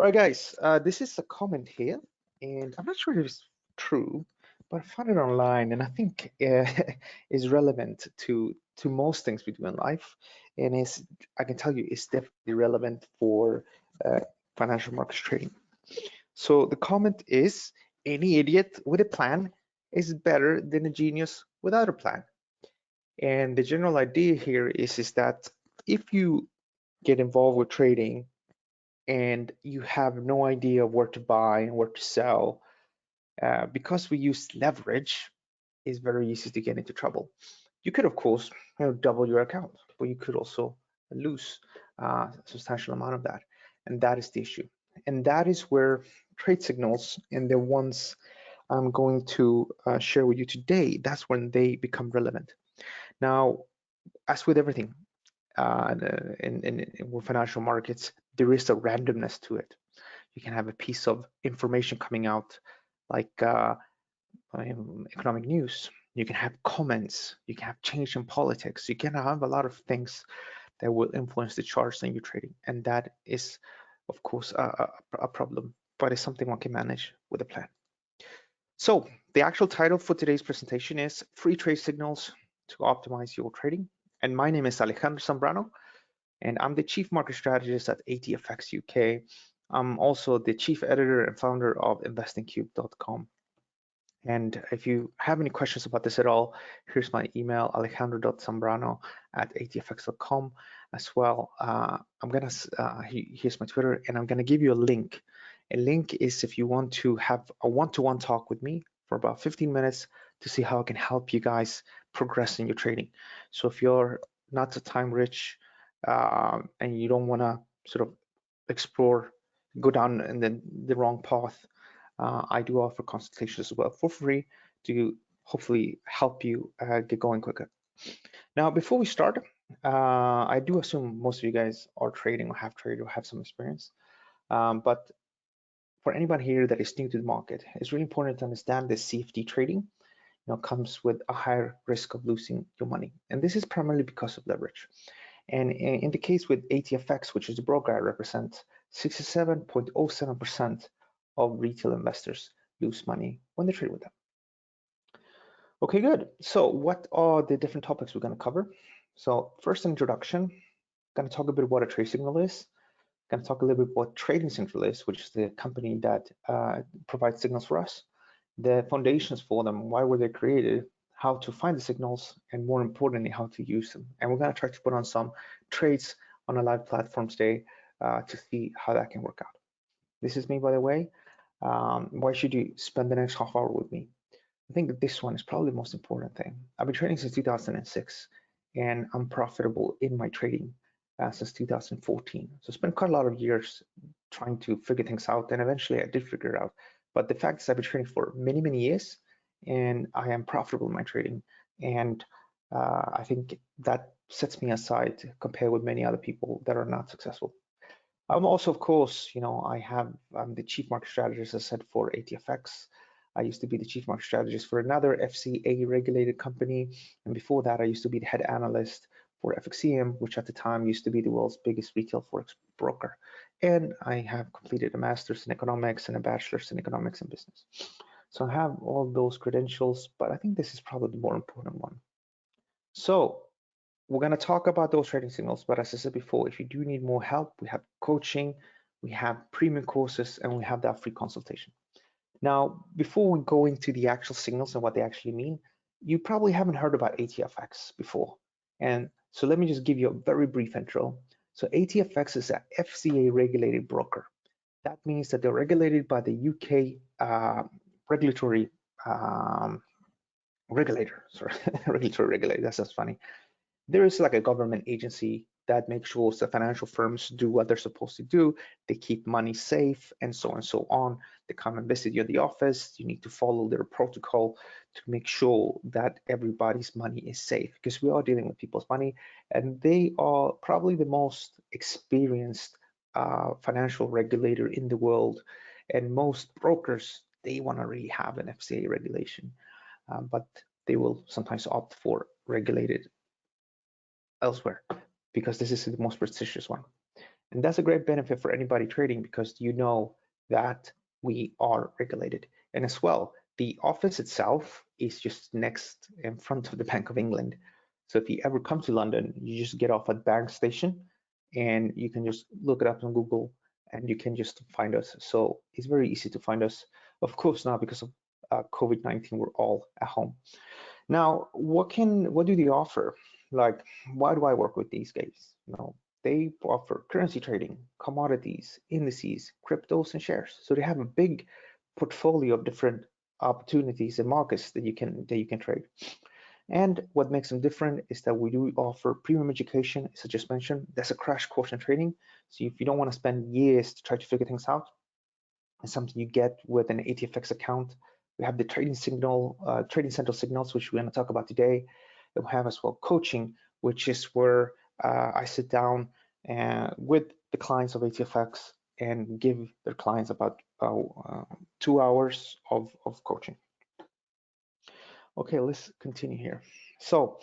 All right, guys, this is a comment here, and I'm not sure if it's true, but I found it online, and I think is relevant to most things we do in life, and is I can tell you it's definitely relevant for financial markets trading. So the comment is, any idiot with a plan is better than a genius without a plan. And the general idea here is that if you get involved with trading and you have no idea where to buy and where to sell, because we use leverage, it's very easy to get into trouble. You could, of course, double your account, but you could also lose a substantial amount of that, and that is the issue. And that is where trade signals and the ones I'm going to share with you today, that's when they become relevant. Now, as with everything in financial markets, there is a randomness to it. You can have a piece of information coming out like economic news. You can have comments. You can have change in politics. You can have a lot of things that will influence the charts that you're trading, and that is, of course, a problem. But it's something one can manage with a plan. So the actual title for today's presentation is Free Trade Signals to Optimize Your Trading. And my name is Alejandro Zambrano, and I'm the Chief Market Strategist at AtFX UK. I'm also the Chief Editor and Founder of investingcube.com. And if you have any questions about this at all, here's my email, alejandro.zambrano@atfx.com as well. Here's my Twitter, and I'm gonna give you a link. A link is if you want to have a one-to-one talk with me for about 15 minutes to see how I can help you guys progress in your trading. So if you're not so time rich and you don't wanna sort of go down in the wrong path, I do offer consultations as well for free to hopefully help you get going quicker. Now, before we start, I do assume most of you guys are trading or have traded or have some experience. But for anybody here that is new to the market, it's really important to understand that CFD trading comes with a higher risk of losing your money. And this is primarily because of leverage. And in the case with AtFX, which is the broker I represent, 67.07% of retail investors lose money when they trade with them. Okay, good. So what are the different topics we're going to cover? So first, introduction. Going to talk a bit what a trade signal is. Going to talk a little bit what Trading Signal is, which is the company that provides signals for us, the foundations for them, why were they created, how to find the signals, and more importantly, how to use them. And we're going to try to put on some trades on a live platform today to see how that can work out. This is me, by the way. Why should you spend the next half hour with me? I think this one is probably the most important thing. I've been trading since 2006, and I'm profitable in my trading since 2014. So I spent quite a lot of years trying to figure things out, and eventually I did figure it out. But the fact is I've been trading for many, many years, and I am profitable in my trading. And I think that sets me aside compared with many other people that are not successful. I'm also, of course, I'm the Chief Market Strategist, as I said, for AtFX. I used to be the Chief Market Strategist for another FCA regulated company. And before that, I used to be the head analyst for FXCM, which at the time used to be the world's biggest retail forex broker. And I have completed a master's in economics and a bachelor's in economics and business. So I have all those credentials, but I think this is probably the more important one. So we're going to talk about those trading signals, but as I said before, if you do need more help, we have coaching, we have premium courses, and we have that free consultation. Now, before we go into the actual signals and what they actually mean, you probably haven't heard about AtFX before. And so let me just give you a very brief intro. So AtFX is an FCA regulated broker. That means that they're regulated by the UK regulatory regulator. Sorry, regulatory regulator, that's just funny. There is like a government agency that makes sure that financial firms do what they're supposed to do. They keep money safe and so on and so on. They come and visit you at the office. You need to follow their protocol to make sure that everybody's money is safe, because we are dealing with people's money, and they are probably the most experienced financial regulator in the world. And most brokers, they want to really have an FCA regulation, but they will sometimes opt for regulated elsewhere because this is the most prestigious one. And that's a great benefit for anybody trading because you know that we are regulated. And as well, the office itself is just next in front of the Bank of England. So if you ever come to London, you just get off at Bank Station and you can just look it up on Google and you can just find us. So it's very easy to find us. Of course, now because of COVID-19, we're all at home. Now, what do they offer? Like, why do I work with these guys? They offer currency trading, commodities, indices, cryptos, and shares. So they have a big portfolio of different opportunities and markets that you can trade. And what makes them different is that we do offer premium education, as I just mentioned. That's a crash course in trading. So if you don't want to spend years to try to figure things out, it's something you get with an AtFX account. We have the trading central signals, which we're going to talk about today. And we have as well coaching, which is where I sit down with the clients of AtFX and give their clients about 2 hours of coaching. Okay, let's continue here. So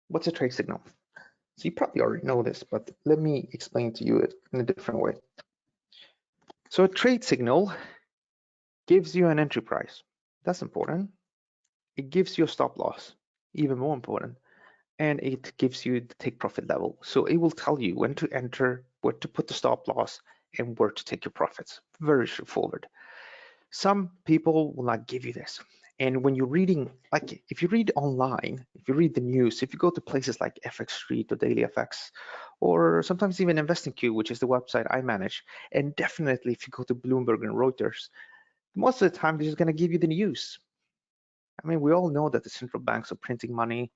what's a trade signal? So you probably already know this, but let me explain to you it in a different way. So a trade signal gives you an entry price. That's important. It gives you a stop loss, even more important. And it gives you the take profit level. So it will tell you when to enter, where to put the stop loss, and where to take your profits. Very straightforward. Some people will not give you this. And when you're reading, like if you read online, if you read the news, if you go to places like FX Street or Daily FX, or sometimes even InvestingQ, which is the website I manage, and definitely if you go to Bloomberg and Reuters, most of the time they're just going to give you the news. I mean, we all know that the central banks are printing money.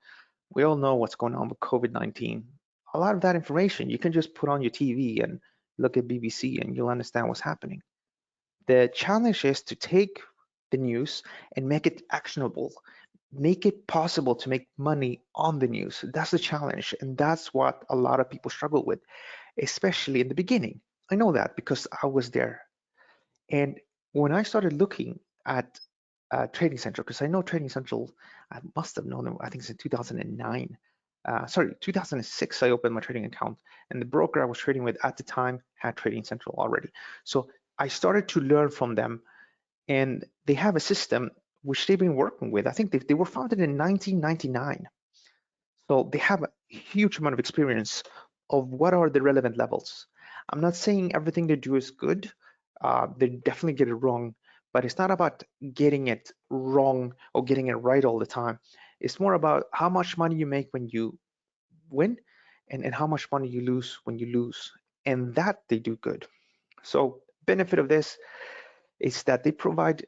We all know what's going on with COVID-19. A lot of that information you can just put on your TV and look at BBC and you'll understand what's happening. The challenge is to take the news and make it actionable, make it possible to make money on the news. That's the challenge, and that's what a lot of people struggle with, especially in the beginning. I know that because I was there. And when I started looking at Trading Central, because I know Trading Central, I must have known them, I think it's in 2009. Sorry, 2006, I opened my trading account, and the broker I was trading with at the time had Trading Central already. So I started to learn from them, and they have a system which they've been working with. I think they were founded in 1999. So they have a huge amount of experience of what are the relevant levels. I'm not saying everything they do is good. They definitely get it wrong, but it's not about getting it wrong or getting it right all the time. It's more about how much money you make when you win and how much money you lose when you lose. And that they do good. So benefit of this is that they provide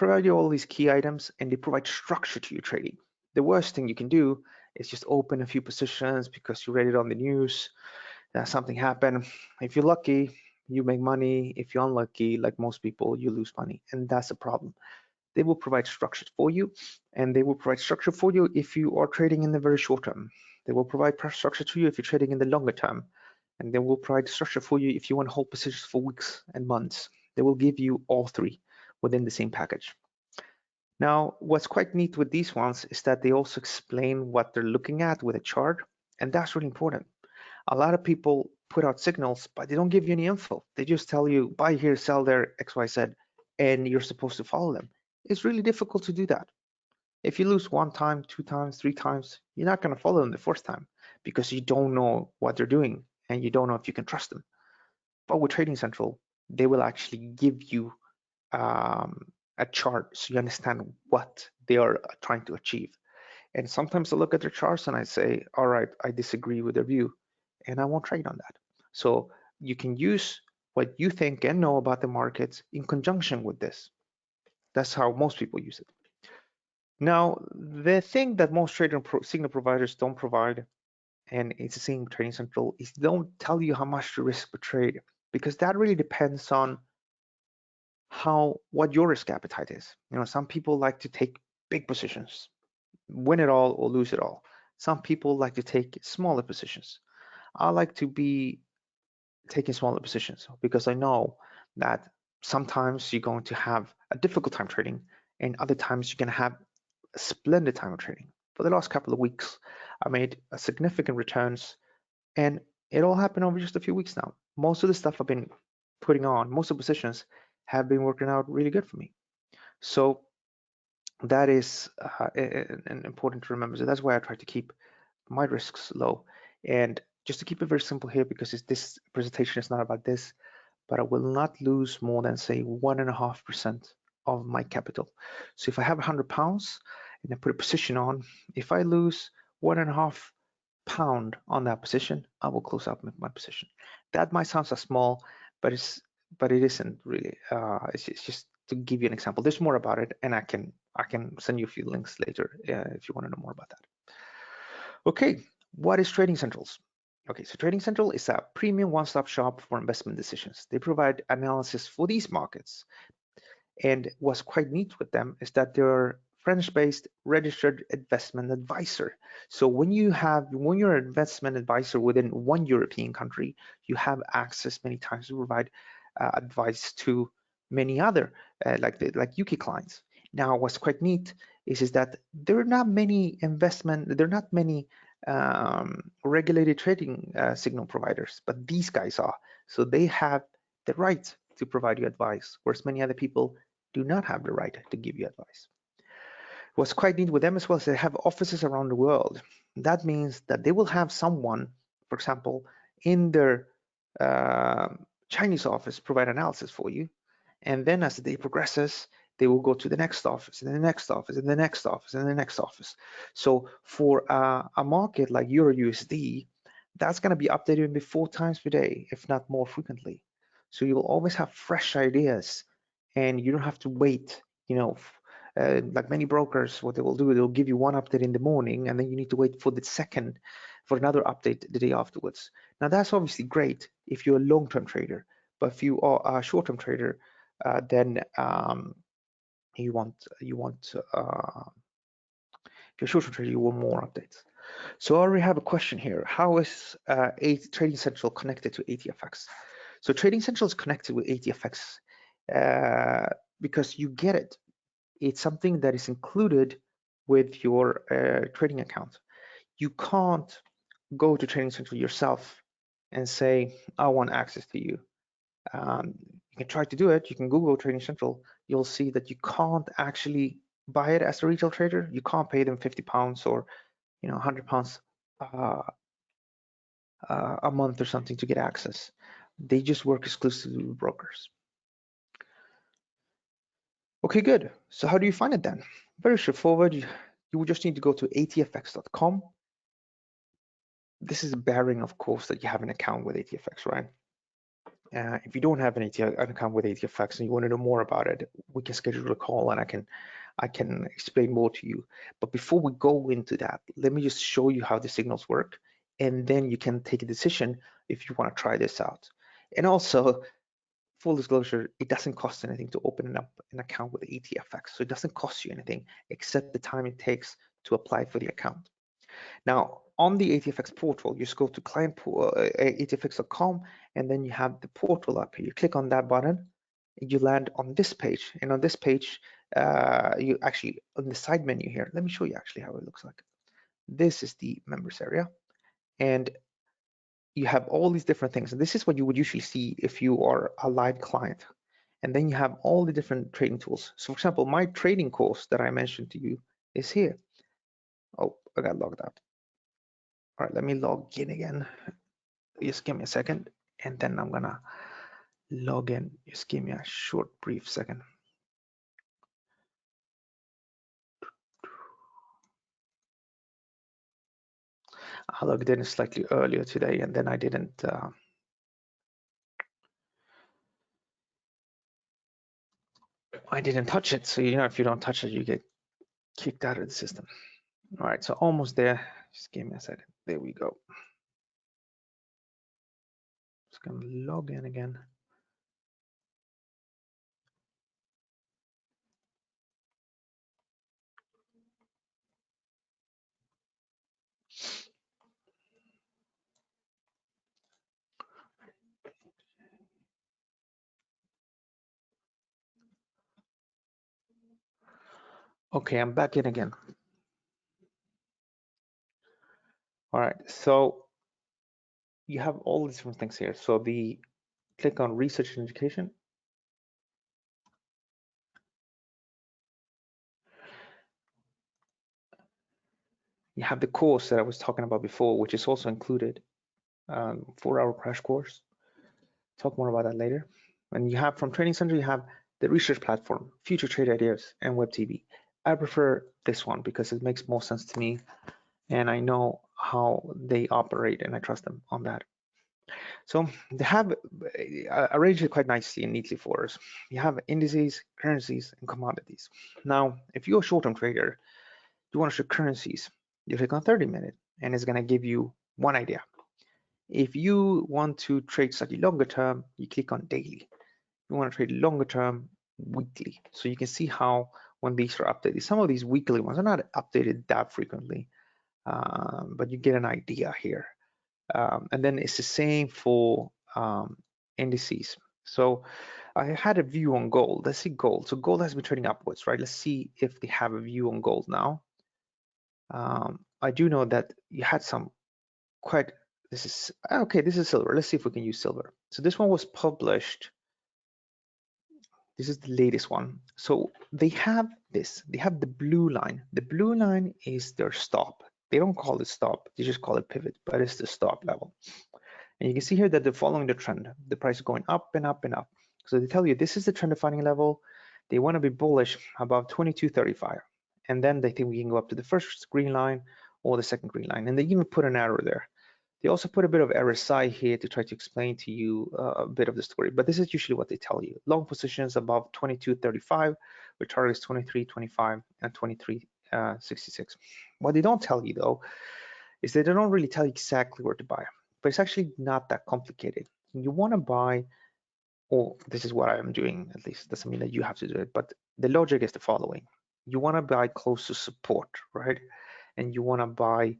you all these key items and they provide structure to your trading. The worst thing you can do is just open a few positions because you read it on the news that something happened. If you're lucky, you make money. If you're unlucky, like most people, you lose money, and that's a problem. They will provide structure for you, and they will provide structure for you if you are trading in the very short term. They will provide structure to you if you're trading in the longer term, and they will provide structure for you if you want to hold positions for weeks and months. They will give you all three within the same package. Now, what's quite neat with these ones is that they also explain what they're looking at with a chart, and that's really important. A lot of people put out signals, but they don't give you any info. They just tell you buy here, sell there, XYZ, and you're supposed to follow them. It's really difficult to do that. If you lose one time, two times, three times, you're not going to follow them the first time because you don't know what they're doing and you don't know if you can trust them. But with Trading Central, they will actually give you a chart so you understand what they are trying to achieve. And sometimes I look at their charts and I say, all right, I disagree with their view and I won't trade on that. So you can use what you think and know about the markets in conjunction with this. That's how most people use it. Now, the thing that most trading signal providers don't provide, and it's the same with Trading Central, is they don't tell you how much to risk per trade, because that really depends on what your risk appetite is. Some people like to take big positions, win it all or lose it all. Some people like to take smaller positions. I like to be taking smaller positions because I know that sometimes you're going to have a difficult time trading and other times you're going to have a splendid time of trading. For the last couple of weeks, I made significant returns, and It all happened over just a few weeks now. Most of the stuff I've been putting on, most of the positions have been working out really good for me. So that is important to remember. So that's why I try to keep my risks low. And just to keep it very simple here, because this presentation is not about this, but I will not lose more than say 1.5% of my capital. So if I have £100 and I put a position on, if I lose 1.5 pound on that position, I will close out my position. That might sound so small, but it isn't really. It's just to give you an example. There's more about it, and I can send you a few links later if you want to know more about that. Okay, what is Trading Centrals? Okay, so Trading Central is a premium one-stop shop for investment decisions. They provide analysis for these markets. And what's quite neat with them is that they're French-based registered investment advisor. So when you're an investment advisor within one European country, you have access many times to provide advice to many other like UK clients. Now, what's quite neat is that there are not many regulated trading signal providers, but these guys are. So they have the right to provide you advice, whereas many other people do not have the right to give you advice. What's quite neat with them as well is they have offices around the world. That means that they will have someone, for example, in their Chinese office provide analysis for you. And then as the day progresses, they will go to the next office and the next office and the next office and the next office. So for a market like Euro USD, that's going to be updated maybe 4 times per day, if not more frequently. So you will always have fresh ideas and you don't have to wait, like many brokers, what they will do, they'll give you one update in the morning and then you need to wait for another update the day afterwards. Now that's obviously great if you're a long-term trader, but if you are a short-term trader, then you want if you're a short-term trader, you want more updates. So I already have a question here. How is Trading Central connected to AtFX? So Trading Central is connected with AtFX because you get it. It's something that is included with your trading account. You can't go to Trading Central yourself and say, I want access to you. You can try to do it. You can Google Trading Central. You'll see that you can't actually buy it as a retail trader. You can't pay them £50 or £100 a month or something to get access. They just work exclusively with brokers. Okay, good. So how do you find it then? Very straightforward. You just need to go to atfx.com. This is bearing, of course, that you have an account with AtFX, right? If you don't have an account with AtFX and you want to know more about it, we can schedule a call and I can explain more to you. But before we go into that, let me just show you how the signals work, and then you can take a decision if you want to try this out. And also, full disclosure, it doesn't cost anything to open up an account with AtFX. So it doesn't cost you anything except the time it takes to apply for the account. Now, on the AtFX portal, you just go to atfx.com, and then you have the portal up here. You click on that button, and you land on this page. And on this page, you actually, on the side menu here, let me show you actually how it looks like. This is the members area, and you have all these different things. And this is what you would usually see if you are a live client. And then you have all the different trading tools. So for example, my trading course that I mentioned to you is here. Oh, I got logged out. All right, let me log in again. Just give me a second, and then I'm gonna log in. Just give me a short, brief second. I logged in slightly earlier today, and then I didn't. I didn't touch it. So if you don't touch it, you get kicked out of the system. All right, so almost there. Just give me a second. There we go. Just gonna log in again. Okay, I'm back in again. All right, so you have all these different things here. So click on research and education. You have the course that I was talking about before, which is also included, 4-hour crash course. Talk more about that later. And you have from Training Center, you have the research platform, future trade ideas, and web TV. I prefer this one because it makes more sense to me, and I know how they operate, and I trust them on that. So they have arranged it quite nicely and neatly for us. You have indices, currencies, and commodities. Now, if you're a short-term trader, you want to show currencies, you click on 30-minute, and it's going to give you one idea. If you want to trade slightly longer term, you click on daily. You want to trade longer term, weekly. So you can see how when these are updated. Some of these weekly ones are not updated that frequently, but you get an idea here. And then it's the same for indices. So I had a view on gold. Let's see gold. So gold has been trading upwards, right? Let's see if they have a view on gold now. I do know that you had some quite, this is, okay, this is silver. Let's see if we can use silver. So this one was published. This is the latest one. So they have this, they have the blue line. The blue line is their stop. They don't call it stop, they just call it pivot, but it's the stop level. And you can see here that they're following the trend. The price is going up and up and up. So they tell you this is the trend defining level. They want to be bullish above 22.35. And then they think we can go up to the first green line or the second green line. And they even put an arrow there. They also put a bit of RSI here to try to explain to you a bit of the story, but this is usually what they tell you. Long positions above 22.35 with targets 23.25 and 23.66. What they don't tell you though is they don't really tell you exactly where to buy, but it's actually not that complicated. You want to buy, or this is what I am doing, at least doesn't mean that you have to do it, but the logic is the following. You want to buy close to support, right? And you want to buy,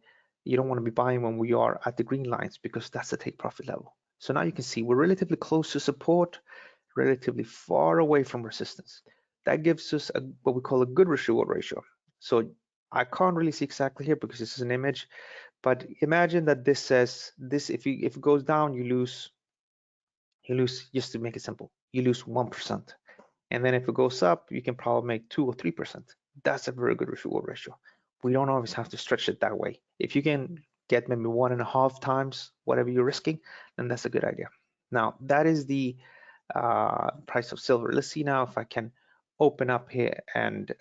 you don't want to be buying when we are at the green lines because that's the take profit level. So now you can see we're relatively close to support, relatively far away from resistance. That gives us what we call a good risk reward ratio. So I can't really see exactly here because this is an image, but imagine that this says this, if it goes down, you lose, just to make it simple, you lose 1%. And then if it goes up, you can probably make 2 or 3%. That's a very good risk reward ratio. We don't always have to stretch it that way. If you can get maybe 1.5 times whatever you're risking, then that's a good idea. Now, that is the price of silver. Let's see now if I can open up here and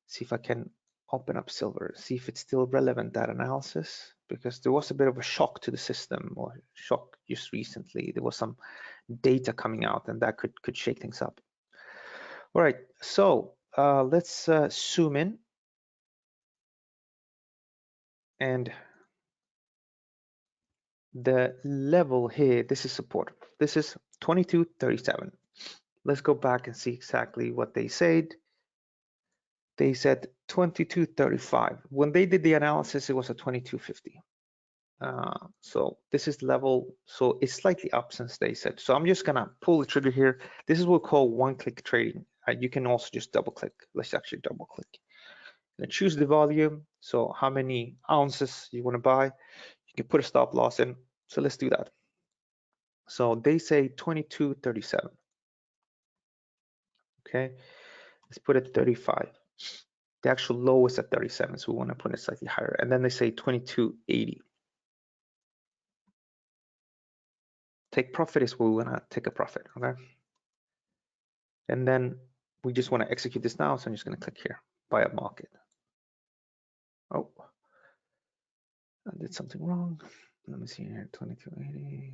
see if I can open up silver, see if it's still relevant, that analysis, because there was a bit of a shock to the system, or shock just recently. There was some data coming out and that could shake things up. All right, so let's zoom in, and the level here, this is support. This is 22.37. Let's go back and see exactly what they said. They said 22.35. When they did the analysis, it was at 22.50. So this is level, so it's slightly up since they said. So I'm just gonna pull the trigger here. This is what we call one-click trading. You can also just double click. Let's actually double click. Then choose the volume. So how many ounces you want to buy. You can put a stop loss in. So let's do that. So they say 22.37. Okay, let's put it 35. The actual low is at 37, so we want to put it slightly higher. And then they say 22.80. Take profit is where we want to take a profit, okay? And then we just want to execute this now, so I'm just going to click here, buy a market. Oh, I did something wrong. Let me see here, 22.80.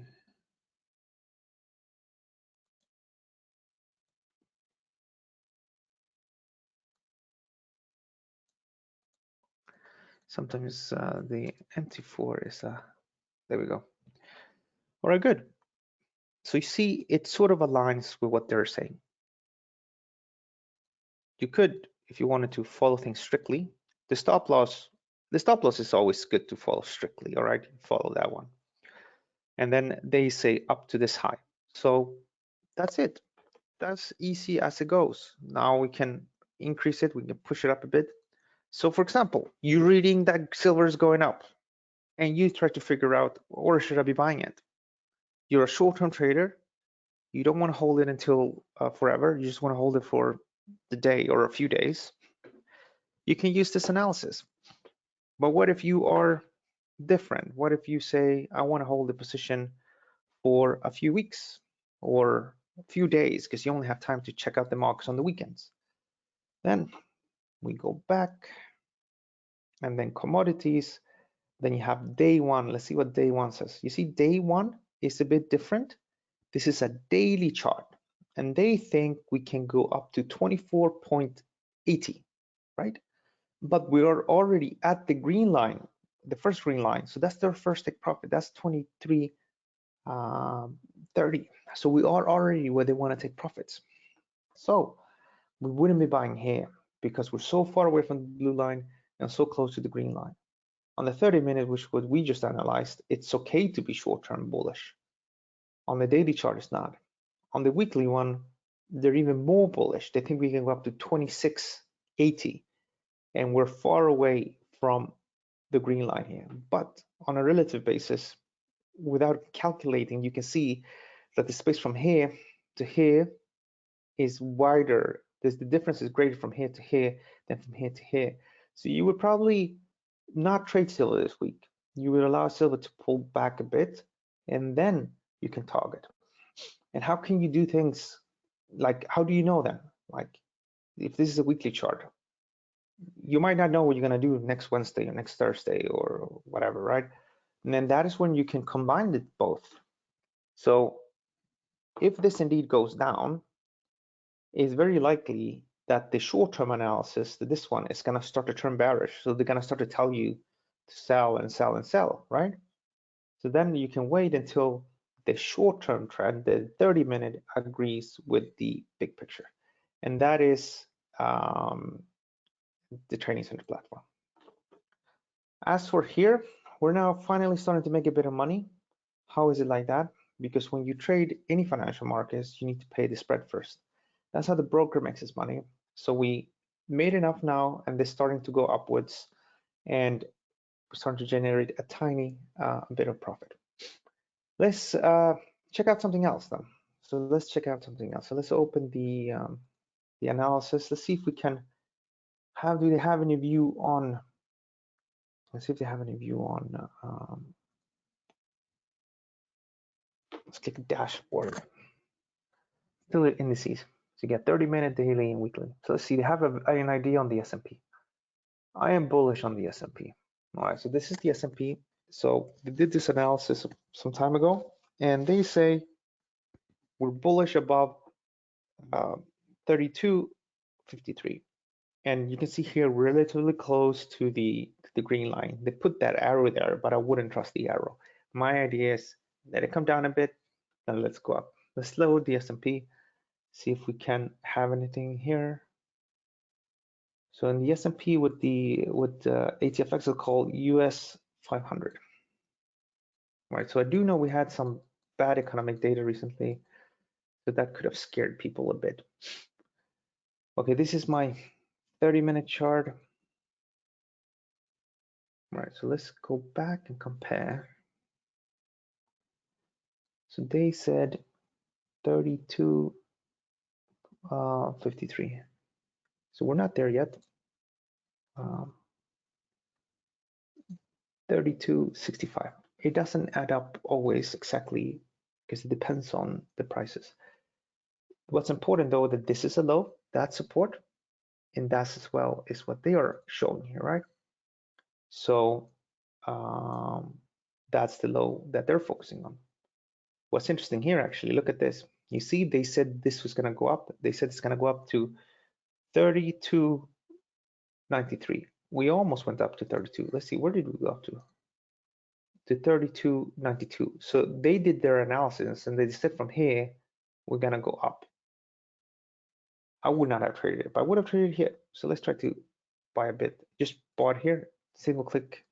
Sometimes the MT4 is, there we go. All right, good. So you see, it sort of aligns with what they're saying. You could, if you wanted to follow things strictly, the stop loss is always good to follow strictly, all right? Follow that one. And then they say up to this high. So that's it. That's easy as it goes. Now we can increase it, we can push it up a bit. So for example, you're reading that silver is going up. and you try to figure out, or should I be buying it? You're a short-term trader. You don't want to hold it until forever. You just want to hold it for the day or a few days. You can use this analysis. But what if you are different? What if you say, I want to hold the position for a few weeks or a few days because you only have time to check out the markets on the weekends? Then we go back, and then commodities. Then you have day one. Let's see what day one says. You see, day one is a bit different. This is a daily chart, and they think we can go up to 24.80, right? But we are already at the green line, the first green line. So that's their first take profit. That's 23.30. So we are already where they want to take profits. So we wouldn't be buying here because we're so far away from the blue line and so close to the green line. On the 30-minute, which what we just analyzed, it's okay to be short-term bullish. On the daily chart, it's not. On the weekly one, they're even more bullish. They think we can go up to 26.80, and we're far away from the green line here. But on a relative basis, without calculating, you can see that the space from here to here is wider. The difference is greater from here to here than from here to here. So you would probably not trade silver this week. You would allow silver to pull back a bit, and then you can target. And how can you do things like, how do you know then? Like, if this is a weekly chart, you might not know what you're going to do next Wednesday or next Thursday or whatever, right? And then that is when you can combine it both. So if this indeed goes down, it's very likely that the short-term analysis, that this one is going to start to turn bearish. So they're going to start to tell you to sell and sell and sell, right? So then you can wait until the short-term trend, the 30-minute, agrees with the big picture. And that is the Trading Center platform. As for here, we're now finally starting to make a bit of money. How is it like that? Because when you trade any financial markets, you need to pay the spread first. That's how the broker makes his money. So we made enough now, and they're starting to go upwards, and we're starting to generate a tiny bit of profit. Let's check out something else then. So let's check out something else. So let's open the analysis. Let's see if we can have, do they have any view on, let's see if they have any view on, let's click dashboard. Still at indices. So you get 30-minute, daily, and weekly. So let's see, they have an idea on the S&P. I am bullish on the S&P. All right, so this is the S&P. So they did this analysis some time ago, and they say we're bullish above 32.53. And you can see here relatively close to the green line. They put that arrow there, but I wouldn't trust the arrow. My idea is let it come down a bit, then let's go up. Let's load the S&P, see if we can have anything here. So in the S&P with AtFX, it's called US 500. Right. So I do know we had some bad economic data recently, so that could have scared people a bit. Okay, this is my 30-minute chart. Right, so let's go back and compare. So they said 32.53. So we're not there yet. 32.65. It doesn't add up always exactly because it depends on the prices. What's important though, that this is a low, that's support, and that's as well is what they are showing here, right? So that's the low that they're focusing on. What's interesting here, actually, look at this. You see, they said this was going to go up. They said it's going to go up to 32.93. We almost went up to 32. Let's see, where did we go up to? To 32.92. So they did their analysis, and they said from here, we're going to go up. I would not have traded it, but I would have traded here. So let's try to buy a bit. Just bought here, single click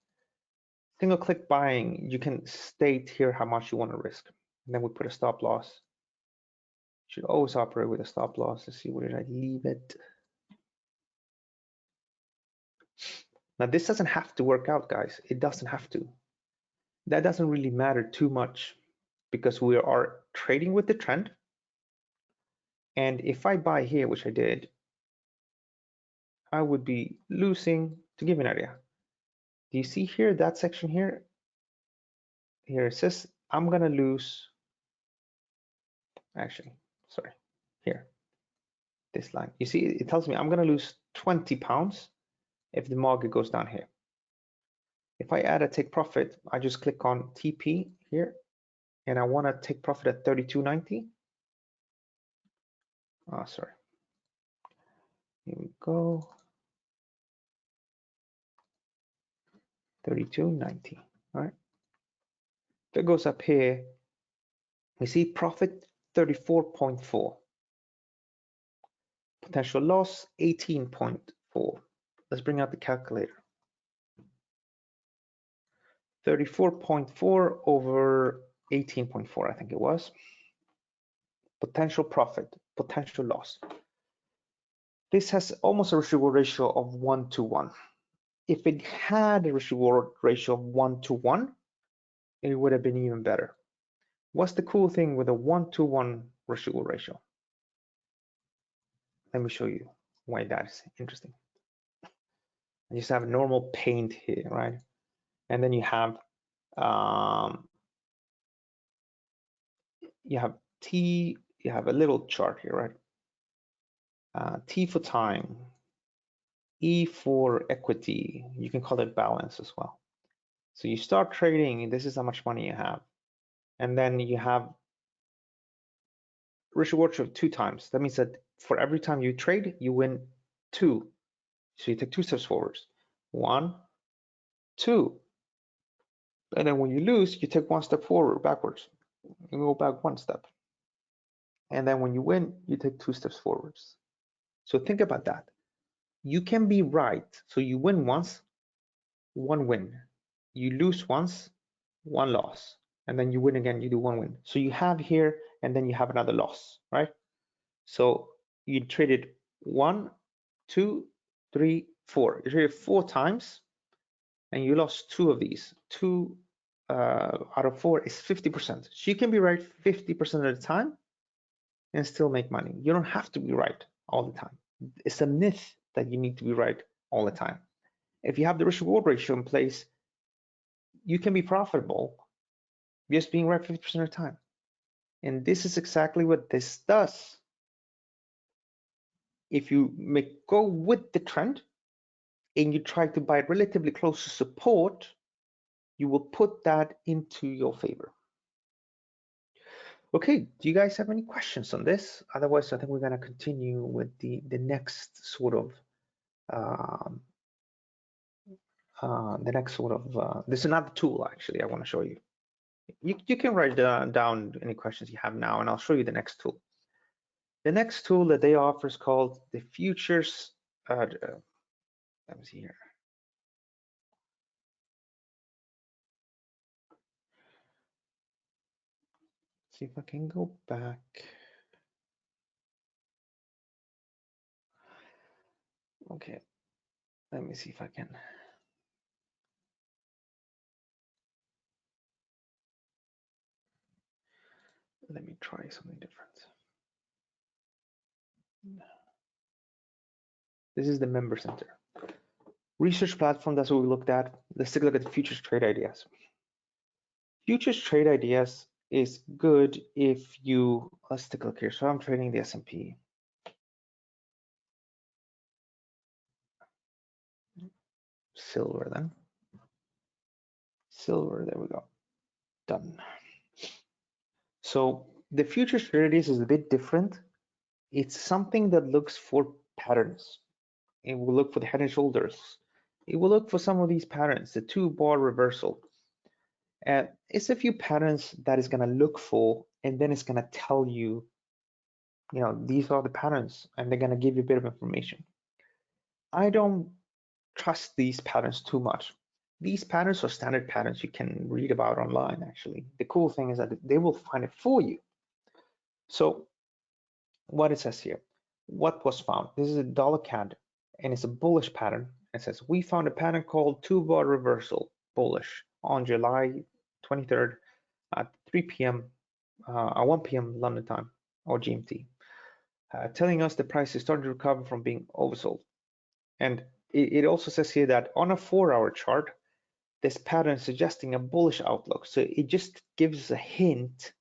buying. You can state here how much you want to risk. And then we put a stop loss. Should always operate with a stop loss. Let's see, where did I leave it? Now this doesn't have to work out, guys. It doesn't have to. that doesn't really matter too much because we are trading with the trend. And if I buy here, which I did, I would be losing, to give you an idea. Do you see here, that section here? Here it says, I'm gonna lose, actually, sorry, here, this line. You see, it tells me I'm gonna lose 20 pounds if the market goes down here. If I add a take profit, I just click on TP here, and I wanna take profit at 32.90. Oh, sorry. Here we go. 32.90. All right. If it goes up here, we see profit 34.4. Potential loss 18.4. Let's bring out the calculator. 34.4 over 18.4, I think it was. Potential profit, potential loss. This has almost a residual ratio of 1:1. If it had a residual ratio of 1:1, it would have been even better. What's the cool thing with a 1:1 residual ratio? Let me show you why that is interesting. You just have a normal paint here, right? And then you have T, you have a little chart here, right? T for time, E for equity. You can call it balance as well. So you start trading, this is how much money you have. And then you have reward of 2 times. That means that for every time you trade, you win 2. So you take 2 steps forwards. 1, 2. And then when you lose, you take 1 step forward, backwards. You go back 1 step. And then when you win, you take 2 steps forwards. So think about that. You can be right. So you win once, 1 win. You lose once, 1 loss. And then you win again, you do 1 win. So you have here, and then you have another loss, right? So you traded 1, 2, 3, 4. You traded 4 times, and you lost 2 of these. 2 out of 4 is 50%. So you can be right 50% of the time and still make money. You don't have to be right all the time. It's a myth that you need to be right all the time. If you have the risk reward ratio in place, you can be profitable just being right 50% of the time. And this is exactly what this does. If you go with the trend and you try to buy relatively close to support, you will put that into your favor. Okay, do you guys have any questions on this? Otherwise, I think we're going to continue with the next sort of this is another tool actually I want to show you. You can write down any questions you have now, and I'll show you the next tool. The next tool that they offer is called the futures. Let me see here. See if I can go back. Okay, let me see if I can. Let me try something different. This is the member center. Research platform, that's what we looked at. Let's take a look at the futures trade ideas. Futures trade ideas is good if you, let's take a look here. So I'm trading the S&P. Silver then. Silver, there we go. Done. So the futures trade ideas is a bit different. It's something that looks for patterns. It will look for the head and shoulders. It will look for some of these patterns, the 2-bar reversal. And it's a few patterns that it's going to look for, and then it's going to tell you, these are the patterns, and they're going to give you a bit of information. I don't trust these patterns too much. These patterns are standard patterns you can read about online, actually. The cool thing is that they will find it for you. So what it says here, what was found? This is a dollar CAD, and it's a bullish pattern. It says, we found a pattern called 2-bar reversal, bullish, on July 23rd at 3 p.m. At 1 p.m. London time or GMT, telling us the price is starting to recover from being oversold. And it also says here that on a 4-hour chart, this pattern is suggesting a bullish outlook. So it just gives a hint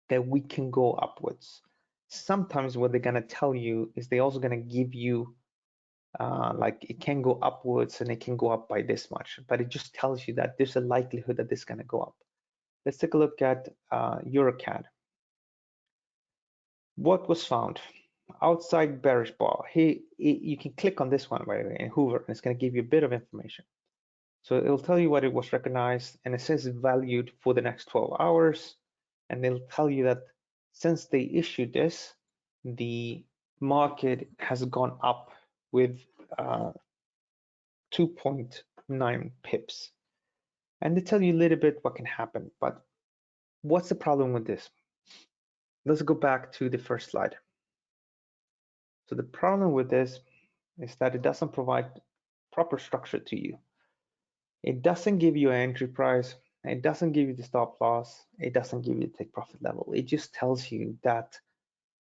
that we can go upwards. Sometimes what they're going to tell you is they're also going to give you like it can go upwards and it can go up by this much, but it just tells you that there's a likelihood that this is going to go up. Let's take a look at EuroCAD. What was found? Outside bearish bar. Here, you can click on this one, by the way, and hover, and it's going to give you a bit of information. So it'll tell you what it was recognized, and it says valued for the next 12 hours. And they'll tell you that since they issued this, the market has gone up with 2.9 pips. And they tell you a little bit what can happen. But what's the problem with this? Let's go back to the first slide. So the problem with this is that it doesn't provide proper structure to you. It doesn't give you an entry price. It doesn't give you the stop loss. It doesn't give you the take profit level. It just tells you that,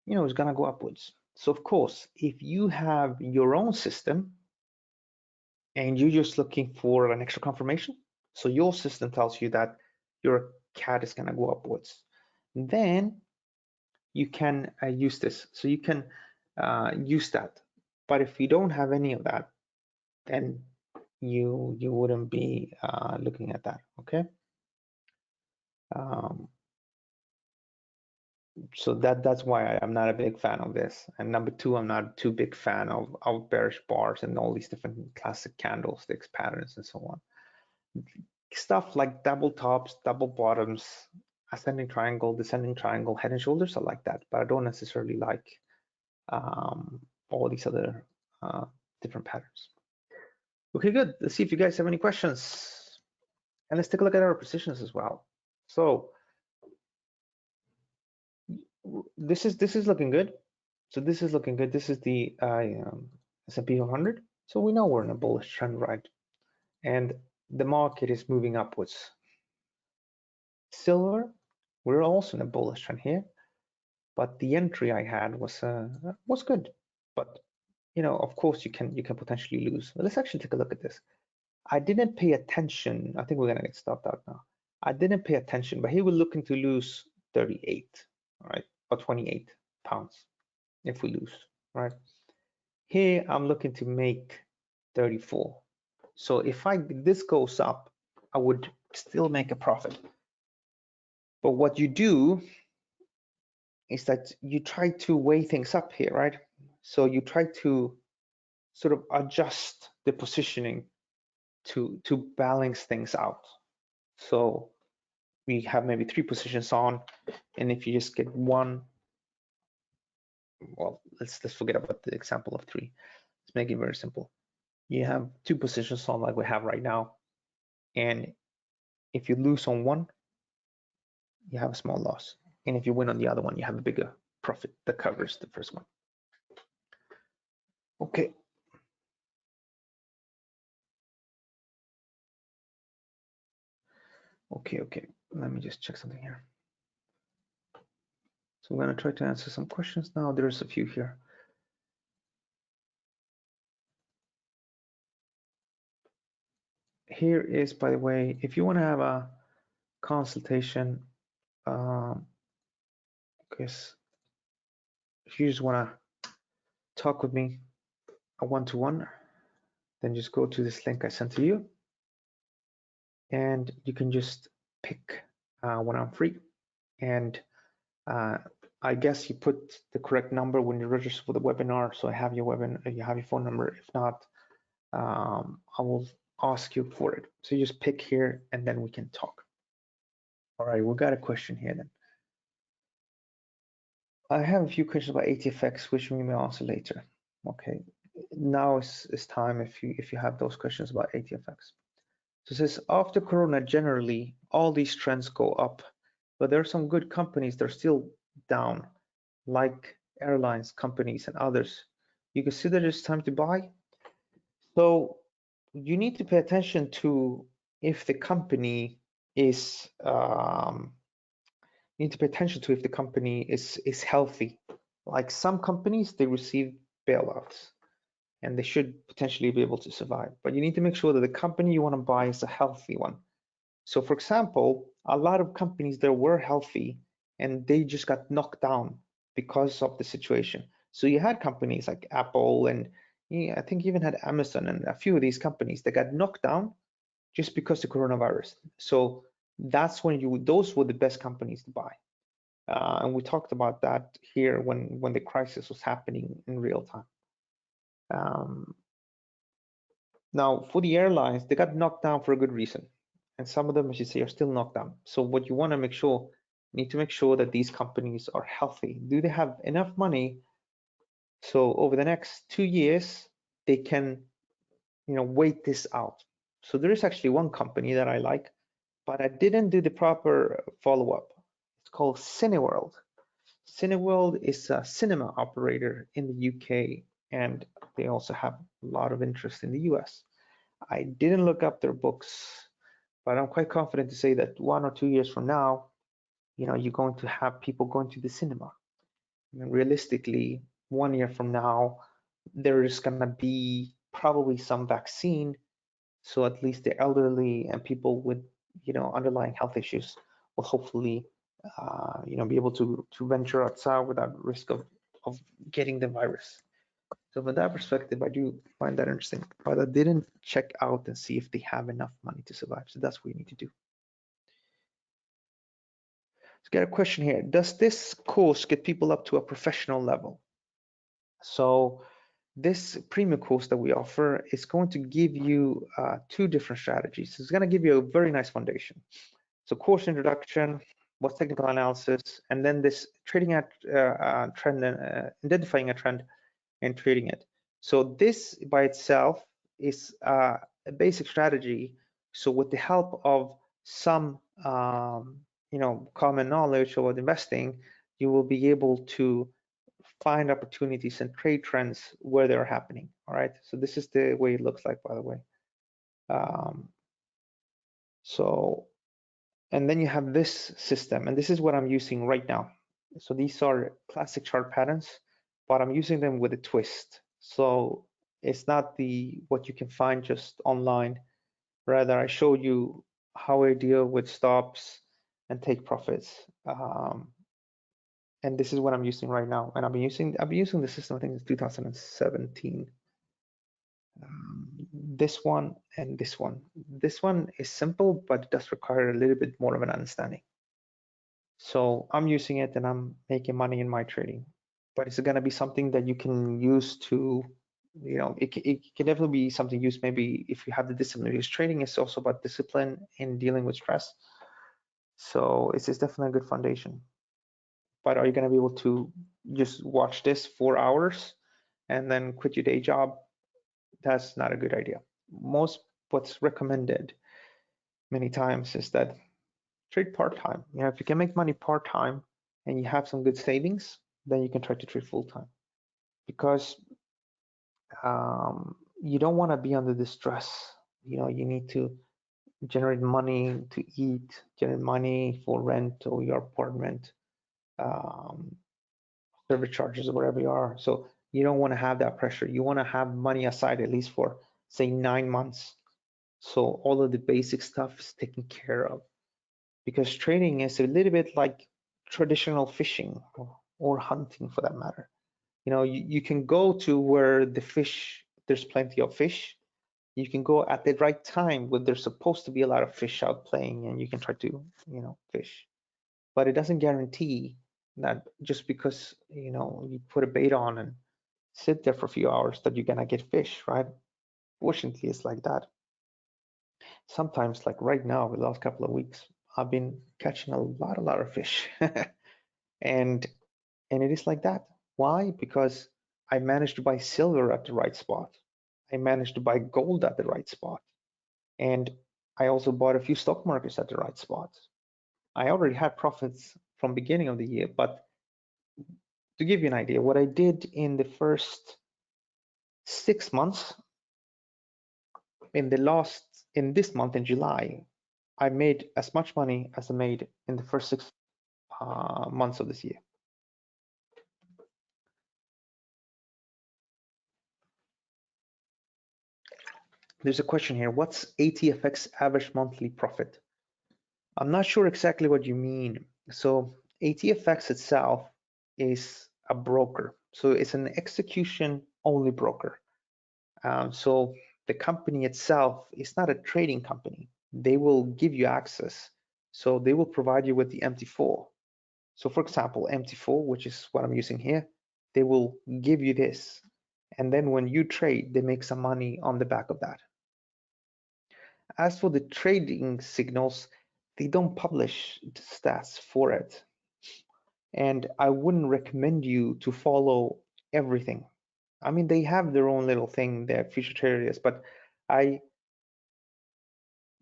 you know, it's gonna go upwards. So of course, if you have your own system and you're just looking for an extra confirmation, so your system tells you that your CAD is gonna go upwards, then you can use this. So you can use that. But if you don't have any of that, then you wouldn't be looking at that. Okay. So that's why I'm not a big fan of this. And number two, I'm not too big fan of bearish bars and all these different classic candlesticks patterns and so on. Stuff like double tops, double bottoms, ascending triangle, descending triangle, head and shoulders, I like that, but I don't necessarily like all these other different patterns. Okay, good. Let's see if you guys have any questions. And let's take a look at our positions as well. So this is looking good. So this is looking good. This is the S&P 100. So we know we're in a bullish trend, right? And the market is moving upwards. Silver, we're also in a bullish trend here, but the entry I had was good. But you know, of course, you can potentially lose. But let's actually take a look at this. I didn't pay attention. I think we're gonna get stopped out now. I didn't pay attention, but here we're looking to lose 38, all right, or 28 pounds if we lose, right? Here I'm looking to make 34. So if this goes up, I would still make a profit. But what you do is that you try to weigh things up here, right? So you try to sort of adjust the positioning to balance things out. So we have maybe 3 positions on, and if you just get one, well, let's forget about the example of 3. Let's make it very simple. You have 2 positions on like we have right now, and if you lose on one, you have a small loss, and if you win on the other one, you have a bigger profit that covers the first one. Okay. Okay. Let me just check something here. So I'm going to try to answer some questions now. There's a few here. Here is, by the way, if you want to have a consultation, because if you just want to talk with me a one-to-one, then just go to this link I sent to you, and you can just pick when I'm free. And I guess you put the correct number when you register for the webinar. So I have your webinar, you have your phone number. If not, I will ask you for it. So you just pick here, and then we can talk. All right, we got a question here then. I have a few questions about AtFX, which we may answer later. Okay, now is time if you have those questions about AtFX. So it says, after Corona, generally all these trends go up, but there are some good companies that are still down, like airlines companies and others. You consider it's time to buy? So you need to pay attention to if the company is you need to pay attention to if the company is healthy. Like some companies, they receive bailouts and they should potentially be able to survive. But you need to make sure that the company you want to buy is a healthy one. So for example, a lot of companies that were healthy and they just got knocked down because of the situation. So you had companies like Apple and I think you even had Amazon and a few of these companies that got knocked down just because of the coronavirus. So that's when those were the best companies to buy. And we talked about that here when the crisis was happening in real time. Now, for the airlines, they got knocked down for a good reason. And some of them, as you say, are still knocked down. So what you want to make sure, you need to make sure that these companies are healthy. Do they have enough money so over the next 2 years, they can, wait this out? So there is actually one company that I like, but I didn't do the proper follow-up. It's called Cineworld. Cineworld is a cinema operator in the UK, and they also have a lot of interest in the US. I didn't look up their books, but I'm quite confident to say that 1 or 2 years from now, you're going to have people going to the cinema. I mean, realistically, 1 year from now, there is going to be probably some vaccine, so at least the elderly and people with underlying health issues will hopefully be able to venture outside without risk of getting the virus. So from that perspective, I do find that interesting, but I didn't check out and see if they have enough money to survive. So that's what you need to do. Let's get a question here. Does this course get people up to a professional level? So this premium course that we offer is going to give you 2 different strategies. It's going to give you a very nice foundation. So course introduction, what's technical analysis, and then this trading at trend, identifying a trend and trading it. So this by itself is a basic strategy. So with the help of some common knowledge about investing, you will be able to find opportunities and trade trends where they're happening. All right. So this is the way it looks like, by the way. And then you have this system, and this is what I'm using right now. So these are classic chart patterns, but I'm using them with a twist. So it's not what you can find just online. Rather, I show you how I deal with stops and take profits. And this is what I'm using right now. And I've been using the system, I think it's 2017. This one and this one. This one is simple, but it does require a little bit more of an understanding. So I'm using it and I'm making money in my trading. But it's going to be something that you can use to, it can definitely be something used maybe if you have the discipline. Because trading is also about discipline in dealing with stress. So it's definitely a good foundation. But are you going to be able to just watch this 4 hours and then quit your day job? That's not a good idea. What's recommended many times is that trade part-time. If you can make money part-time and you have some good savings, then you can try to trade full-time, because you don't want to be under the stress. You need to generate money to eat, generate money for rent or your apartment, service charges or wherever you are. So you don't want to have that pressure. You want to have money aside at least for, say, 9 months. So all of the basic stuff is taken care of, because trading is a little bit like traditional fishing or hunting for that matter. You can go to where there's plenty of fish. You can go at the right time when there's supposed to be a lot of fish out playing, and you can try to, fish. But it doesn't guarantee that just because, you put a bait on and sit there for a few hours that you're gonna get fish, right? Fortunately, it's like that. Sometimes, like right now, the last couple of weeks, I've been catching a lot of fish. and it is like that. Why? Because I managed to buy silver at the right spot. I managed to buy gold at the right spot. And I also bought a few stock markets at the right spots. I already had profits from beginning of the year, but to give you an idea, what I did in the first 6 months, in this month in July, I made as much money as I made in the first 6 months of this year. There's a question here. What's AtFX average monthly profit? I'm not sure exactly what you mean. So AtFX itself is a broker. So it's an execution only broker. So the company itself is not a trading company. They will give you access. So they will provide you with the MT4. So for example, MT4, which is what I'm using here, they will give you this. And then when you trade, they make some money on the back of that. As for the trading signals, they don't publish the stats for it. And I wouldn't recommend you to follow everything. I mean, they have their own little thing, their future traders, but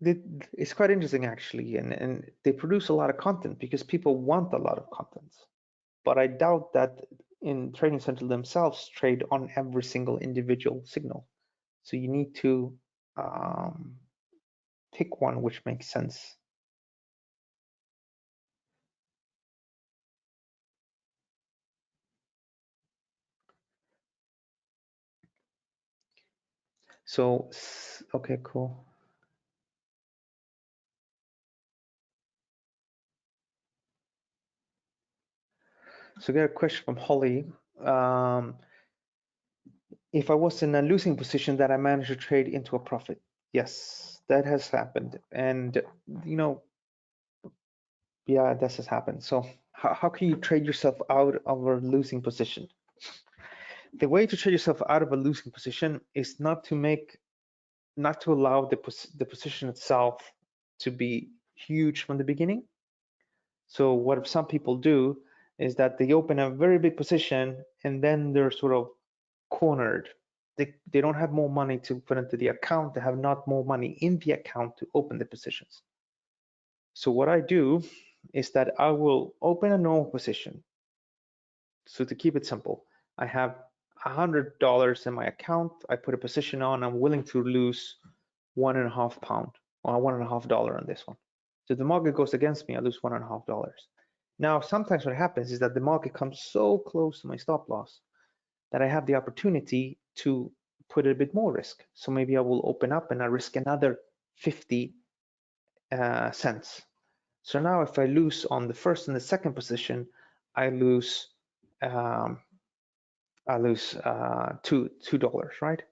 it's quite interesting actually, and they produce a lot of content because people want a lot of content. But I doubt that in Trading Central themselves trade on every single individual signal. So you need to pick one which makes sense. So, okay, cool. So we got a question from Holly. If I was in a losing position that I managed to trade into a profit. Yes, that has happened. And, you know, yeah, that has happened. So how can you trade yourself out of a losing position? The way to trade yourself out of a losing position is not to allow the position itself to be huge from the beginning. So what some people do is that they open a very big position and then they're sort of cornered. They don't have more money to put into the account. They have not more money in the account to open the positions. So what I do is that I will open a normal position. So to keep it simple, I have $100 in my account. I put a position on. I'm willing to lose £1.5 or $1.5 on this one. So if the market goes against me, I lose $1.5. Now, sometimes what happens is that the market comes so close to my stop loss that I have the opportunity to put a bit more risk. So maybe I will open up and I risk another 50 cents. So now if I lose on the first and the second position, I lose $2, right?